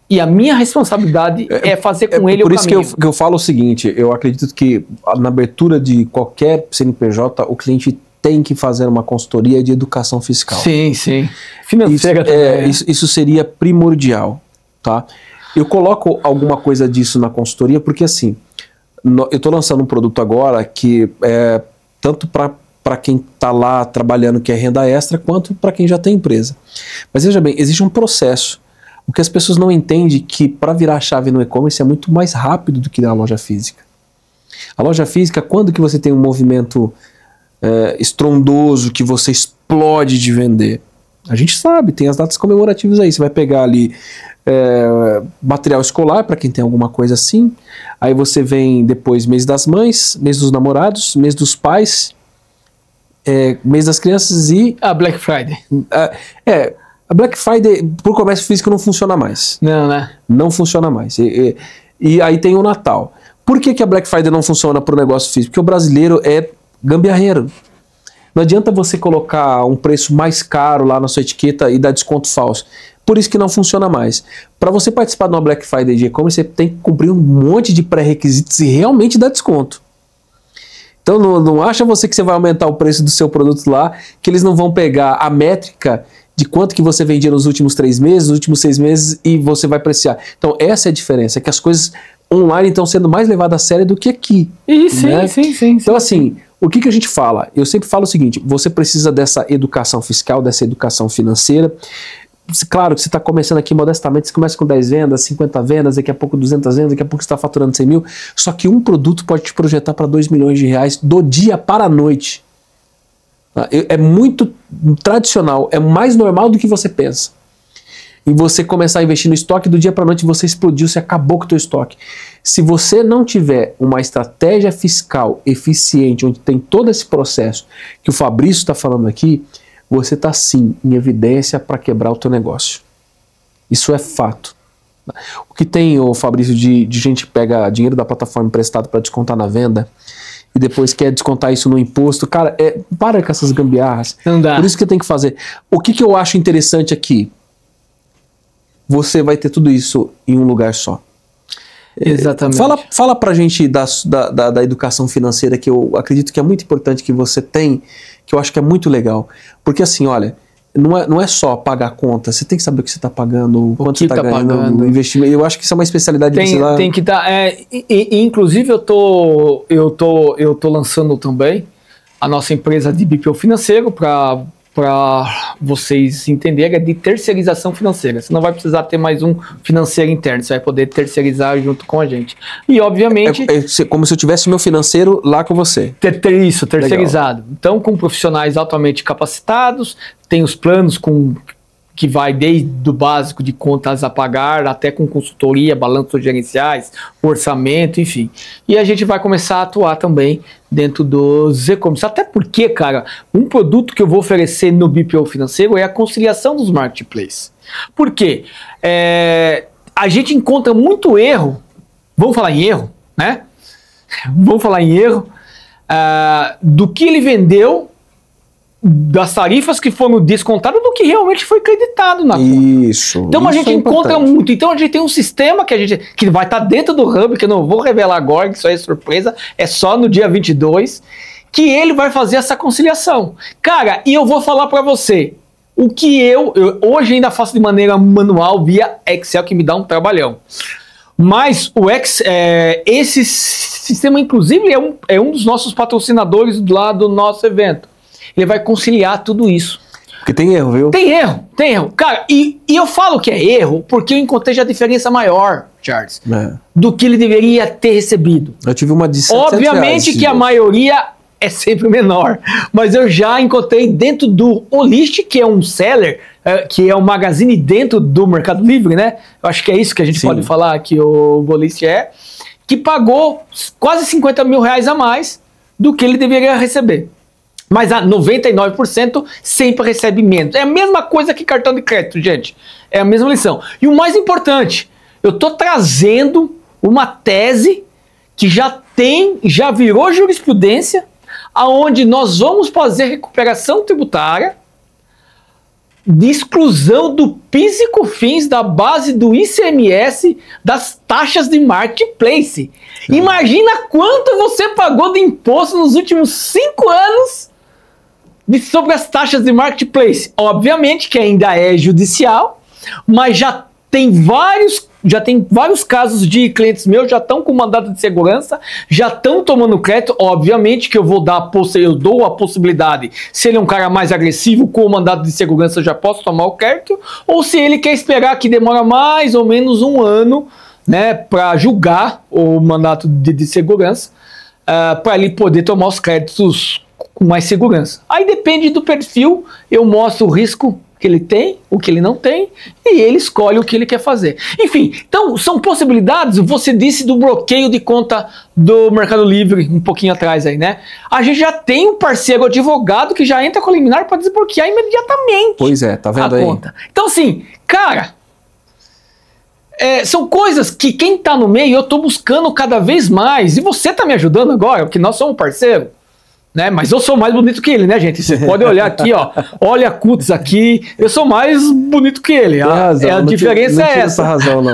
E a minha responsabilidade é fazer com ele o caminho. Por isso que eu falo o seguinte, eu acredito que na abertura de qualquer CNPJ, o cliente tem que fazer uma consultoria de educação fiscal. Sim, sim. Financeira também. Isso seria primordial, tá? Eu coloco alguma coisa disso na consultoria porque, assim, eu estou lançando um produto agora que é tanto para quem está lá trabalhando, que é renda extra, quanto para quem já tem empresa. Mas veja bem, existe um processo O que as pessoas não entendem é que para virar a chave no e-commerce é muito mais rápido do que na loja física. A loja física, quando que você tem um movimento estrondoso, que você explode de vender? A gente sabe, tem as datas comemorativas aí. Você vai pegar ali material escolar, para quem tem alguma coisa assim. Aí você vem depois mês das mães, mês dos namorados, mês dos pais, mês das crianças e... A Black Friday. A Black Friday por comércio físico não funciona mais. Não, né? Não funciona mais. E aí tem o Natal. Por que a Black Friday não funciona para o negócio físico? Porque o brasileiro é gambiarreiro. Não adianta você colocar um preço mais caro lá na sua etiqueta e dar desconto falso. Por isso que não funciona mais. Para você participar de uma Black Friday de e-commerce, você tem que cumprir um monte de pré-requisitos e realmente dar desconto. Então não acha você que você vai aumentar o preço do seu produto lá, que eles não vão pegar a métrica de quanto que você vendia nos últimos 3 meses, nos últimos 6 meses, e você vai apreciar. Então essa é a diferença, é que as coisas online estão sendo mais levadas a sério do que aqui. Né? Sim. Então assim, o que a gente fala? Eu sempre falo o seguinte, você precisa dessa educação fiscal, dessa educação financeira. Claro que você está começando aqui modestamente, você começa com 10 vendas, 50 vendas, daqui a pouco 200 vendas, daqui a pouco você está faturando 100 mil, só que um produto pode te projetar para 2 milhões de reais do dia para a noite. É muito tradicional, é mais normal do que você pensa. E você começar a investir no estoque, do dia para a noite você explodiu, você acabou com o teu estoque. Se você não tiver uma estratégia fiscal eficiente, onde tem todo esse processo que o Fabrício está falando aqui, você está sim em evidência para quebrar o teu negócio. Isso é fato. O que tem, o Fabrício, de gente que pega dinheiro da plataforma emprestado para descontar na venda e depois quer descontar isso no imposto, cara, para com essas gambiarras. Não dá. Por isso que tem que fazer. O que eu acho interessante aqui? Você vai ter tudo isso em um lugar só. Exatamente. Fala pra gente da educação financeira, que eu acredito que é muito importante que você tem, que eu acho que é muito legal. Porque assim, olha, não é só pagar a conta, você tem que saber o que você está pagando, quanto você está ganhando, o investimento. Eu acho que isso é uma especialidade de você lá. Tem que dar. Inclusive, eu tô lançando também a nossa empresa de BPO financeiro para vocês entenderem, é de terceirização financeira. Você não vai precisar ter mais um financeiro interno, você vai poder terceirizar junto com a gente. E, obviamente... É como se eu tivesse meu financeiro lá com você. Isso, terceirizado. Legal. Então, com profissionais altamente capacitados, tem os planos que vai desde o básico de contas a pagar, até com consultoria, balanços gerenciais, orçamento, enfim. E a gente vai começar a atuar também dentro dos e-commerce. Até porque, cara, um produto que eu vou oferecer no BPO financeiro é a conciliação dos marketplaces. Por quê? A gente encontra muito erro, vamos falar em erro, né? Vamos falar em erro, do que ele vendeu, das tarifas que foram descontadas do que realmente foi creditado na conta. Isso. Então a gente encontra muito. Então a gente tem um sistema que vai estar dentro do Hub, que eu não vou revelar agora, que isso aí é surpresa, é só no dia 22, que ele vai fazer essa conciliação. Cara, e eu vou falar para você, o que eu hoje ainda faço de maneira manual via Excel, que me dá um trabalhão. Mas esse sistema, inclusive, é um dos nossos patrocinadores lá do nosso evento. Ele vai conciliar tudo isso. Porque tem erro, viu? Tem erro. Cara, e eu falo que é erro porque eu encontrei já a diferença maior, Charles, do que ele deveria ter recebido. Eu tive uma de Obviamente que a maioria é sempre menor, mas eu já encontrei dentro do Olist, que é um seller, que é um magazine dentro do Mercado Livre, né? Eu acho que é isso que a gente pode falar que o Olist que pagou quase 50 mil reais a mais do que ele deveria receber. Mas a 99% sempre recebe menos. É a mesma coisa que cartão de crédito, gente. É a mesma lição. E o mais importante, eu estou trazendo uma tese que já virou jurisprudência, aonde nós vamos fazer recuperação tributária de exclusão do PIS e COFINS da base do ICMS das taxas de marketplace. Imagina quanto você pagou de imposto nos últimos 5 anos sobre as taxas de marketplace. Obviamente que ainda é judicial, mas já tem vários já tem vários casos de clientes meus, já estão com mandado de segurança, já estão tomando crédito. Obviamente que eu dou a possibilidade, se ele é um cara mais agressivo, com o mandado de segurança eu já posso tomar o crédito, ou se ele quer esperar que demora mais ou menos um ano, né, para julgar o mandato de segurança, para ele poder tomar os créditos com mais segurança. Aí depende do perfil, eu mostro o risco que ele tem, o que ele não tem, e ele escolhe o que ele quer fazer. Enfim, então são possibilidades. Você disse do bloqueio de conta do Mercado Livre um pouquinho atrás aí, né? A gente já tem um parceiro advogado que já entra com a liminar para desbloquear imediatamente. Pois é, tá vendo aí? Conta. Então assim, cara, são coisas que quem tá no meio eu tô buscando cada vez mais, e você tá me ajudando agora, porque nós somos parceiro. Né? Mas eu sou mais bonito que ele, né, gente? Você pode olhar aqui, ó. Olha a cutis aqui. Eu sou mais bonito que ele. A diferença é essa. Razão, não.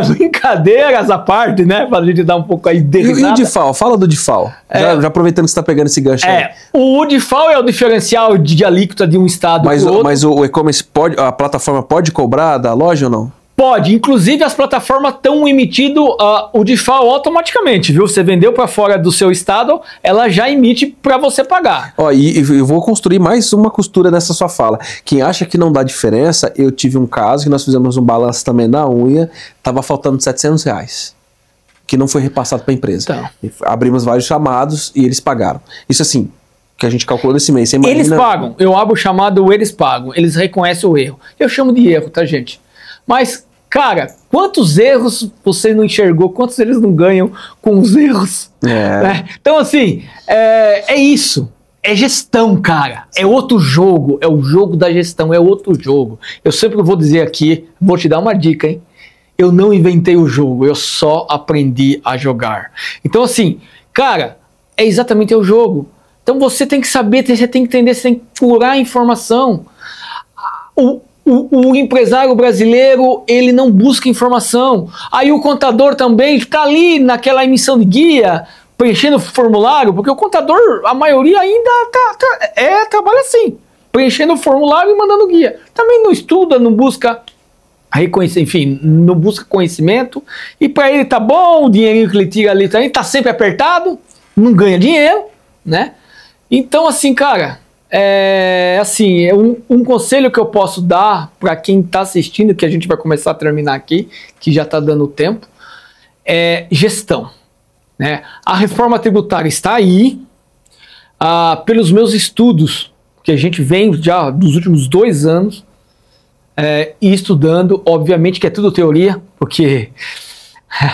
Brincadeiras à parte, né? Pra gente dar um pouco aí de risada. E o DIFAL? Fala do DIFAL. Já aproveitando que você tá pegando esse gancho aí. O DIFAL é o diferencial de alíquota de um estado pro outro. Mas o e-commerce a plataforma pode cobrar da loja ou não? Pode, inclusive as plataformas estão emitindo o DIFAL automaticamente, viu? Você vendeu para fora do seu estado, ela já emite para você pagar. Ó, e eu vou construir mais uma costura nessa sua fala. Quem acha que não dá diferença, eu tive um caso que nós fizemos um balanço também na unha, tava faltando R$700, que não foi repassado para a empresa. Então. Abrimos vários chamados e eles pagaram. Isso assim, que a gente calculou nesse mês. Você imagina... Eles pagam, eu abro o chamado, eles pagam, eles reconhecem o erro. Eu chamo de erro, tá, gente? Mas, cara, quantos erros você não enxergou? Quantos eles não ganham com os erros? Né? Então, assim, é isso. É gestão, cara. É outro jogo. É o jogo da gestão. É outro jogo. Eu sempre vou dizer aqui, vou te dar uma dica, hein? Eu não inventei o jogo. Eu só aprendi a jogar. Então, assim, cara, é exatamente o jogo. Então, você tem que saber, você tem que entender, você tem que furar a informação. O empresário brasileiro, ele não busca informação. Aí o contador também está ali naquela emissão de guia, preenchendo o formulário, porque o contador, a maioria ainda trabalha assim, preenchendo o formulário e mandando guia. Também não estuda, não busca enfim, não busca conhecimento, e para ele tá bom, o dinheirinho que ele tira ali também tá sempre apertado, não ganha dinheiro, né? Então, assim, cara... um conselho que eu posso dar para quem está assistindo, que a gente vai começar a terminar aqui, que já está dando tempo, é gestão. Né? A reforma tributária está aí, pelos meus estudos, que a gente vem já dos últimos 2 anos, e estudando, obviamente que é tudo teoria, porque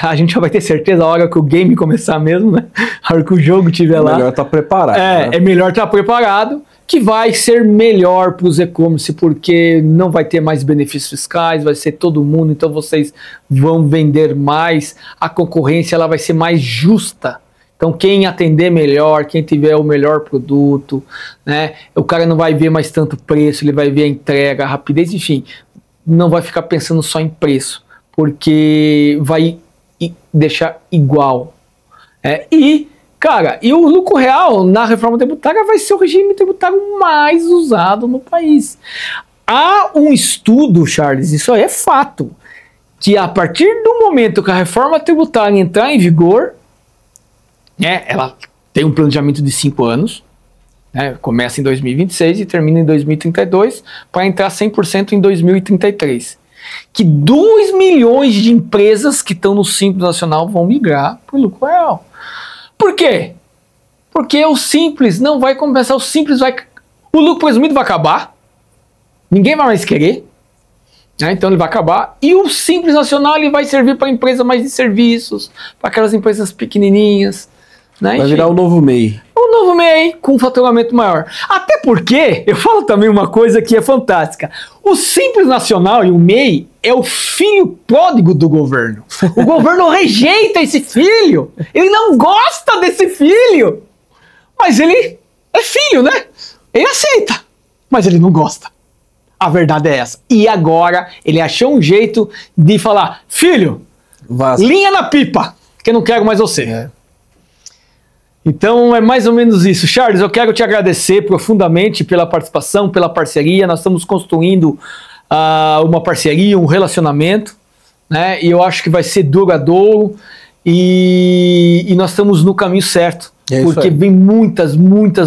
a gente já vai ter certeza a hora que o game começar mesmo, né? A hora que o jogo estiver lá. É melhor estar preparado. É melhor estar preparado, que vai ser melhor para os e-commerce, porque não vai ter mais benefícios fiscais, vai ser todo mundo, então vocês vão vender mais, a concorrência ela vai ser mais justa. Então quem atender melhor, quem tiver o melhor produto, né, o cara não vai ver mais tanto preço, ele vai ver a entrega, a rapidez, enfim, não vai ficar pensando só em preço, porque vai deixar igual. Cara, e o lucro real na reforma tributária vai ser o regime tributário mais usado no país. Há um estudo, Charles, isso aí é fato, que a partir do momento que a reforma tributária entrar em vigor, né, ela tem um planejamento de 5 anos, né, começa em 2026 e termina em 2032, para entrar 100% em 2033. Que 2 milhões de empresas que estão no Simples Nacional vão migrar para o lucro real. Por quê? Porque o Simples não vai compensar, o lucro presumido vai acabar, ninguém vai mais querer, né? Então ele vai acabar, e o Simples Nacional ele vai servir para empresas mais de serviços, para aquelas empresas pequenininhas, né? Vai virar o novo MEI. O novo MEI com um faturamento maior. Até porque, eu falo também uma coisa que é fantástica, o Simples Nacional e o MEI é o filho pródigo do governo. O governo rejeita esse filho, ele não gosta desse filho, mas ele é filho, né? Ele aceita, mas ele não gosta. A verdade é essa. E agora ele achou um jeito de falar, filho, vaza, linha na pipa, que eu não quero mais você. Então é mais ou menos isso. Charles, eu quero te agradecer profundamente pela participação, pela parceria. Nós estamos construindo uma parceria, um relacionamento, né? E eu acho que vai ser duradouro e nós estamos no caminho certo. Porque vem muitas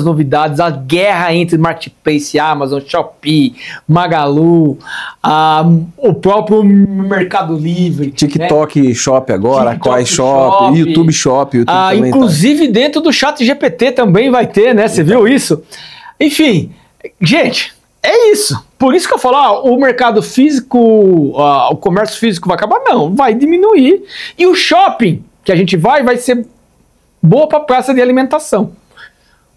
novidades. A guerra entre Marketplace, Amazon, Shopee, Magalu, o próprio Mercado Livre. TikTok, né? Shop agora, TikTok Shop, YouTube Shop. YouTube inclusive dentro do ChatGPT também vai ter, né? Você viu isso? Enfim, gente, é isso. Por isso que eu falo, o mercado físico, o comércio físico vai acabar? Não, vai diminuir. E o shopping que a gente vai ser boa para praça de alimentação,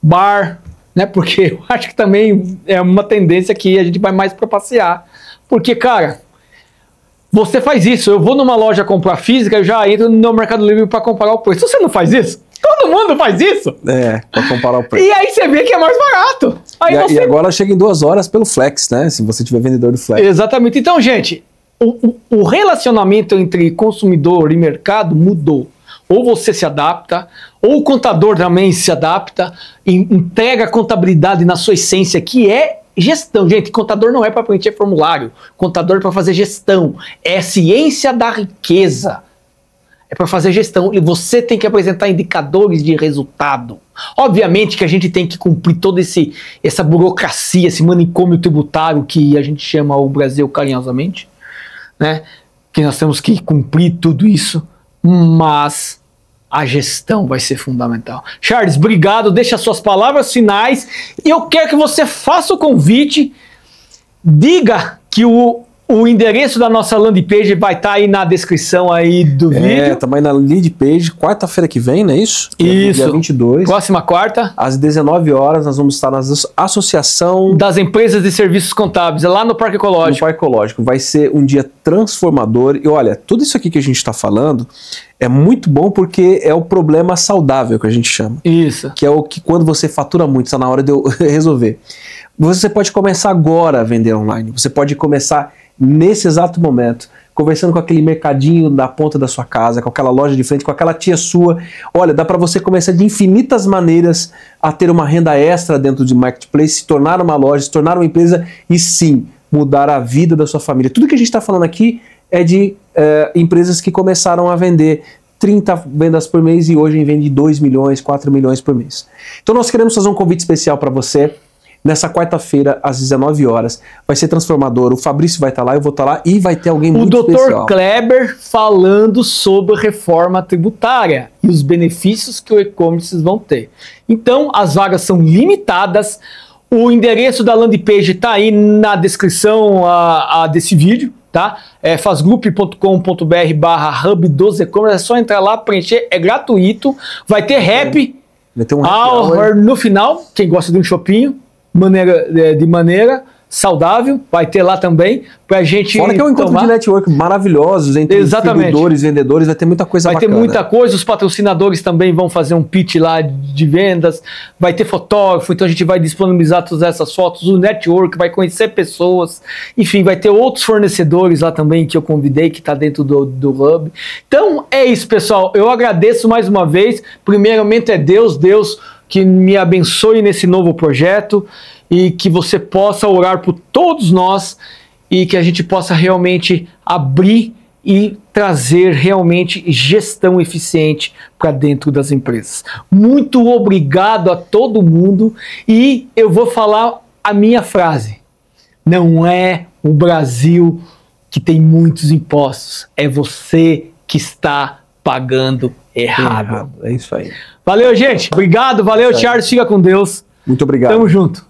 bar, né? Porque eu acho que também é uma tendência que a gente vai mais para passear. Porque, cara, você faz isso, eu vou numa loja comprar física, eu já entro no Mercado Livre para comparar o preço. Você não faz isso? Todo mundo faz isso. Para comparar o preço. E aí você vê que é mais barato. E agora chega em 2 horas pelo Flex, né? Se você tiver vendedor do Flex. Exatamente. Então, gente, o relacionamento entre consumidor e mercado mudou. Ou você se adapta, ou o contador também se adapta, entrega a contabilidade na sua essência, que é gestão. Gente, contador não é para preencher formulário, contador é para fazer gestão, é ciência da riqueza, é para fazer gestão, e você tem que apresentar indicadores de resultado. Obviamente que a gente tem que cumprir toda essa burocracia, esse manicômio tributário que a gente chama o Brasil carinhosamente, né? Que nós temos que cumprir tudo isso, mas a gestão vai ser fundamental. Charles, obrigado, deixa suas palavras finais e eu quero que você faça o convite, diga que o endereço da nossa landing page vai estar aí na descrição aí do vídeo. Também na landing page, quarta-feira que vem, não é isso? Isso. Dia 22. Próxima quarta. Às 19 horas, nós vamos estar na Associação das Empresas de Serviços Contábeis, lá no Parque Ecológico. No Parque Ecológico. Vai ser um dia transformador. E olha, tudo isso aqui que a gente está falando é muito bom porque é o problema saudável que a gente chama. Isso. Que é o que quando você fatura muito, está na hora de eu resolver. Você pode começar agora a vender online. Você pode começar nesse exato momento, conversando com aquele mercadinho da ponta da sua casa, com aquela loja de frente, com aquela tia sua. Olha, dá para você começar de infinitas maneiras a ter uma renda extra dentro de Marketplace, se tornar uma loja, se tornar uma empresa e sim, mudar a vida da sua família. Tudo que a gente está falando aqui é de empresas que começaram a vender 30 vendas por mês e hoje vende 2 milhões, 4 milhões por mês. Então nós queremos fazer um convite especial para você. Nessa quarta-feira, às 19 horas, vai ser transformador. O Fabrício vai estar lá, eu vou estar lá e vai ter alguém muito especial. O Dr. Kleber falando sobre reforma tributária e os benefícios que o e-commerce vão ter. Então, as vagas são limitadas. O endereço da landing page está aí na descrição desse vídeo, tá? É fazgroup.com.br/hub dos e-commerce. É só entrar lá, preencher, é gratuito. Vai ter rap no final, quem gosta de um shopping. De maneira saudável, vai ter lá também, pra gente fora que é um encontro de network maravilhosos entre distribuidores, vendedores, vai ter muita coisa bacana. Vai ter muita coisa, os patrocinadores também vão fazer um pitch lá de vendas, vai ter fotógrafo, então a gente vai disponibilizar todas essas fotos, o network, vai conhecer pessoas, enfim, vai ter outros fornecedores lá também que eu convidei, que tá dentro do Hub. Então é isso, pessoal, eu agradeço mais uma vez, primeiramente é Deus que me abençoe nesse novo projeto e que você possa orar por todos nós e que a gente possa realmente abrir e trazer realmente gestão eficiente para dentro das empresas. Muito obrigado a todo mundo e eu vou falar a minha frase. Não é o Brasil que tem muitos impostos, é você que está pagando errado. É isso aí. Valeu, gente. Obrigado. Valeu, Charles. Fica com Deus. Muito obrigado. Tamo junto.